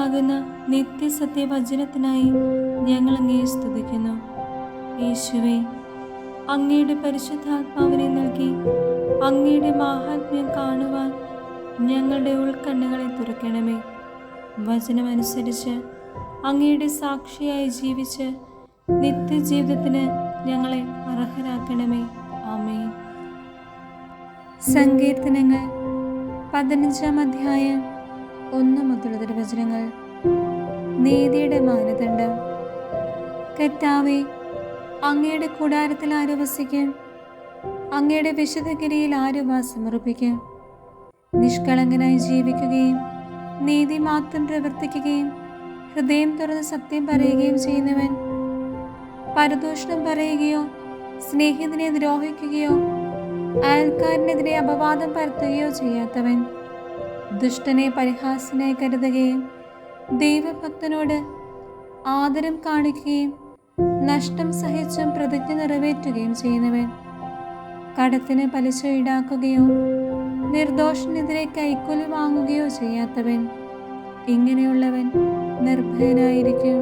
ജീവനാകുന്ന നിത്യസത്യവചനത്തിനായി ഞങ്ങൾ അങ്ങയെ സ്തുതിക്കുന്നു. യേശുവേ, അങ്ങയുടെ പരിശുദ്ധാത്മാവിനെ നൽകി അങ്ങയുടെ മാഹാത്മ്യം കാണുവാൻ ഞങ്ങളുടെ ഉൾക്കണ്ണുകളെ തുറക്കണമേ. വചനമനുസരിച്ച് അങ്ങയുടെ സാക്ഷിയായി ജീവിച്ച് നിത്യജീവിതത്തിന് ഞങ്ങളെ അർഹരാക്കണമേ. ആമേൻ. സങ്കീർത്തനങ്ങൾ 15-ാം അധ്യായം 1 മുതലുള്ള തിരുവചനങ്ങൾ. നീതിയുടെ മാനദണ്ഡം. കർത്താവേ, അങ്ങയുടെ കൂടാരത്തിൽ ആര് വസിക്കും? അങ്ങയുടെ വിശുദ്ധഗിരിയിൽ ആര് വാസമുറപ്പിക്കും? നിഷ്കളങ്കനായി ജീവിക്കുകയും നീതി മാത്രം പ്രവർത്തിക്കുകയും ഹൃദയം തുറന്ന് സത്യം പറയുകയും ചെയ്യുന്നവൻ, പരദൂഷണം പറയുകയോ സ്നേഹിതനെ ദ്രോഹിക്കുകയോ അയൽക്കാരനെതിരെ അപവാദം പരത്തുകയോ ചെയ്യാത്തവൻ, ദുഷ്ടനെ പരിഹാസനായി കരുതുകയും ദൈവഭക്തനോട് ആദരം കാണിക്കുകയും നഷ്ടം സഹിച്ചും പ്രതിജ്ഞ നിറവേറ്റുകയും ചെയ്യുന്നവൻ, കടത്തിന് പലിശ ഈടാക്കുകയോ നിർദോഷനെതിരെ കൈക്കൂലി വാങ്ങുകയോ ചെയ്യാത്തവൻ, ഇങ്ങനെയുള്ളവൻ നിർഭയനായിരിക്കും.